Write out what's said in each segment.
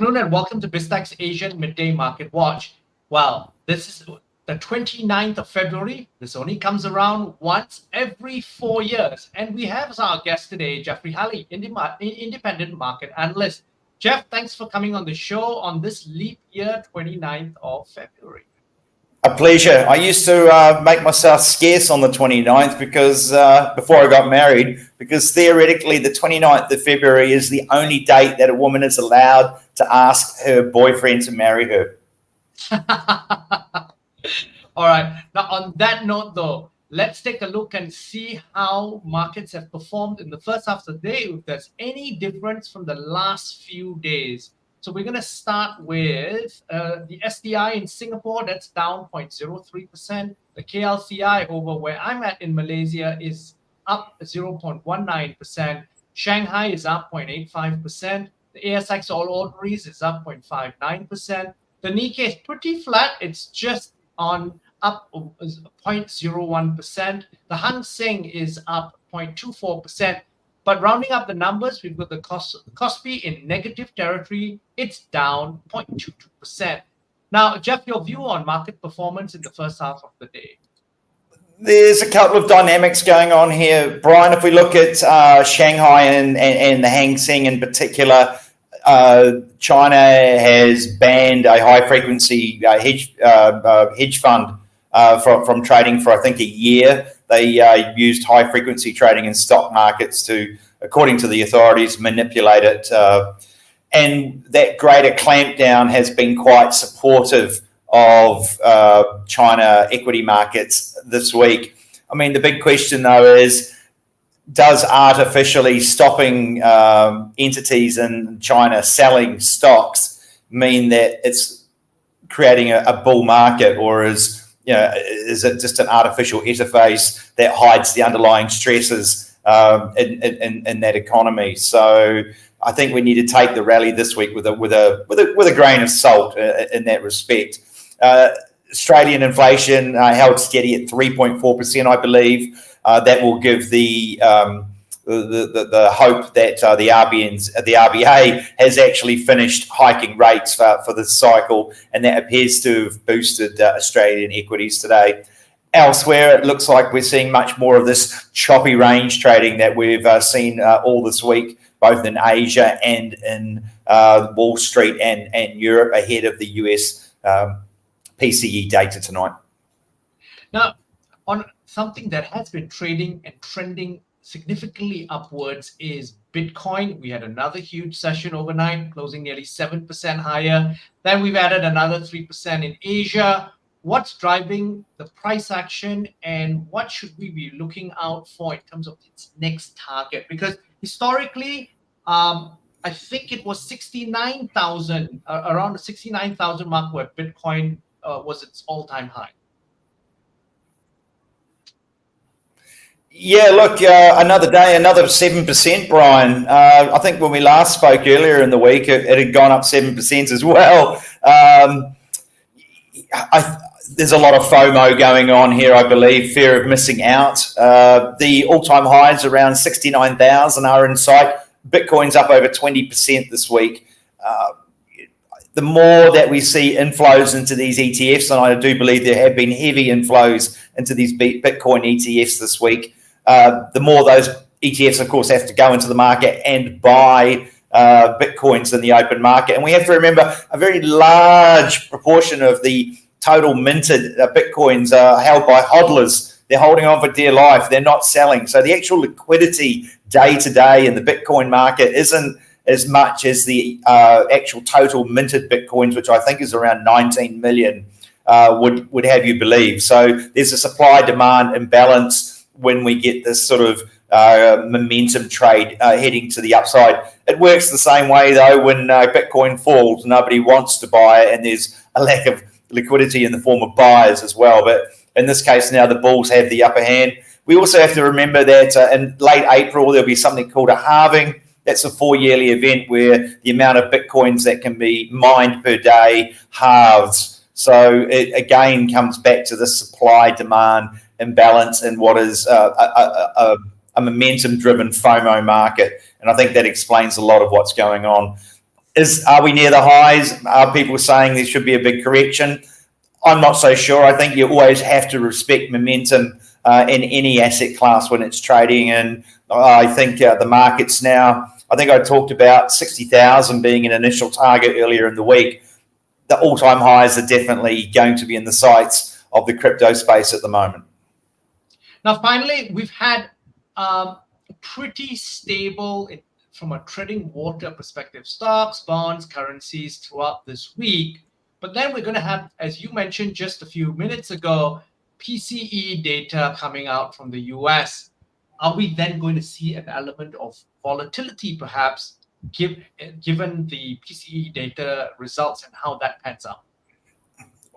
afternoon and welcome to BizTech's Asian Midday Market Watch. Well, this is the 29th of February. This only comes around once every 4 years. And we have as our guest today, Jeffrey Halley, independent market analyst. Jeff, thanks for coming on the show on this leap year, 29th of February. A pleasure. I used to make myself scarce on the 29th because before I got married, because theoretically the 29th of February is the only date that a woman is allowed to ask her boyfriend to marry her. All right. Now, on that note, though, let's take a look and see how markets have performed in the first half of the day, if there's any difference from the last few days. So we're going to start with the SDI in Singapore, that's down 0.03%. The KLCI over where I'm at in Malaysia is up 0.19%. Shanghai is up 0.85%. The ASX All Ordinaries is up 0.59%. The Nikkei is pretty flat. It's just on up 0.01%. The Hang Seng is up 0.24%. But rounding up the numbers, we've got the Kospi in negative territory. It's down 0.22%. Now, Jeff, your view on market performance in the first half of the day? There's a couple of dynamics going on here, Brian. If we look at Shanghai and the Hang Seng in particular, China has banned a high-frequency hedge fund from trading for, I think, a year. They used high-frequency trading in stock markets to, according to the authorities, manipulate it. And that greater clampdown has been quite supportive of China equity markets this week. I mean, the big question, though, is does artificially stopping entities in China selling stocks mean that it's creating a bull market, or is it just an artificial interface that hides the underlying stresses in that economy? So I think we need to take the rally this week with a grain of salt in that respect. Australian inflation held steady at 3.4%, I believe. That will give the hope that the RBA has actually finished hiking rates for this cycle, and that appears to have boosted Australian equities today. Elsewhere, it looks like we're seeing much more of this choppy range trading that we've seen all this week, both in Asia and in Wall Street and Europe, ahead of the US PCE data tonight. Now, on something that has been trading and trending significantly upwards is Bitcoin. We had another huge session overnight, closing nearly 7% higher. Then we've added another 3% in Asia. What's driving the price action, and what should we be looking out for in terms of its next target? Because historically, I think it was 69,000, around the 69,000 mark where Bitcoin was its all-time high. Yeah, look, another day, another 7%, Brian. I think when we last spoke earlier in the week, it had gone up 7% as well. There's a lot of FOMO going on here, I believe, fear of missing out. The all-time highs around 69,000 are in sight. Bitcoin's up over 20% this week. The more that we see inflows into these ETFs, and I do believe there have been heavy inflows into these Bitcoin ETFs this week, the more those ETFs, of course, have to go into the market and buy Bitcoins in the open market. And we have to remember a very large proportion of the total minted Bitcoins are held by hodlers. They're holding on for dear life. They're not selling. So the actual liquidity day to day in the Bitcoin market isn't as much as the actual total minted Bitcoins, which I think is around 19 million, would have you believe. So there's a supply-demand imbalance when we get this sort of momentum trade heading to the upside. It works the same way, though, when Bitcoin falls. Nobody wants to buy it, and there's a lack of liquidity in the form of buyers as well. But in this case now, the bulls have the upper hand. We also have to remember that in late April, there'll be something called a halving. That's a 4-yearly event where the amount of Bitcoins that can be mined per day halves. So it again comes back to the supply-demand imbalance in what is a momentum-driven FOMO market. And I think that explains a lot of what's going on. Are we near the highs? Are people saying there should be a big correction? I'm not so sure. I think you always have to respect momentum in any asset class when it's trading. And I think the market's now, I think I talked about 60,000 being an initial target earlier in the week. The all-time highs are definitely going to be in the sights of the crypto space at the moment. Now, finally, we've had pretty stable from a treading water perspective, stocks, bonds, currencies throughout this week. But then we're going to have, as you mentioned just a few minutes ago, PCE data coming out from the US. Are we then going to see an element of volatility, perhaps, given the PCE data results and how that pans out?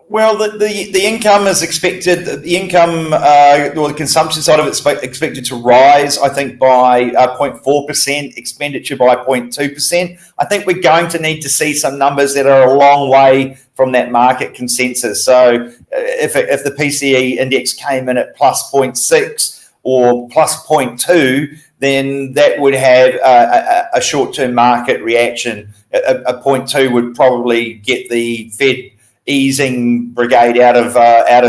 Well, the income is expected, the income or the consumption side of it's expected to rise, I think, by 0.4%, expenditure by 0.2%. I think we're going to need to see some numbers that are a long way from that market consensus. So if the PCE index came in at plus 0.6 or plus 0.2, then that would have a short-term market reaction. A 0.2 would probably get the Fed easing brigade out of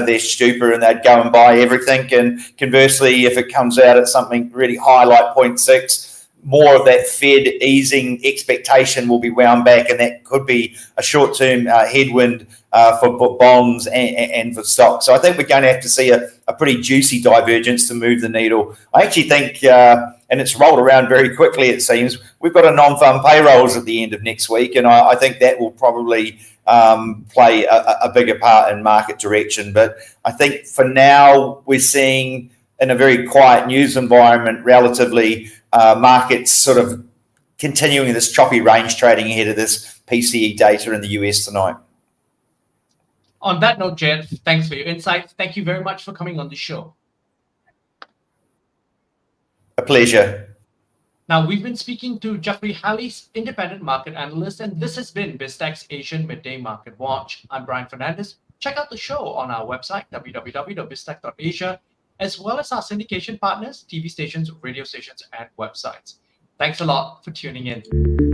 their stupor, and they'd go and buy everything. And conversely, if it comes out at something really high like 0.6, more of that Fed easing expectation will be wound back, and that could be a short-term headwind for bonds and for stocks. So I think we're going to have to see a pretty juicy divergence to move the needle. I actually think, and it's rolled around very quickly, it seems, we've got a non-farm payrolls at the end of next week, and I think that will probably play a bigger part in market direction. But I think for now, we're seeing in a very quiet news environment, relatively, markets sort of continuing this choppy range trading ahead of this PCE data in the US tonight. On that note, Jeff, thanks for your insights. Thank you very much for coming on the show. A pleasure. Now, we've been speaking to Jeffrey Halley, independent market analyst, and this has been BizTech's Asian Midday Market Watch. I'm Brian Fernandez. Check out the show on our website, www.biztech.asia, as well as our syndication partners, TV stations, radio stations, and websites. Thanks a lot for tuning in.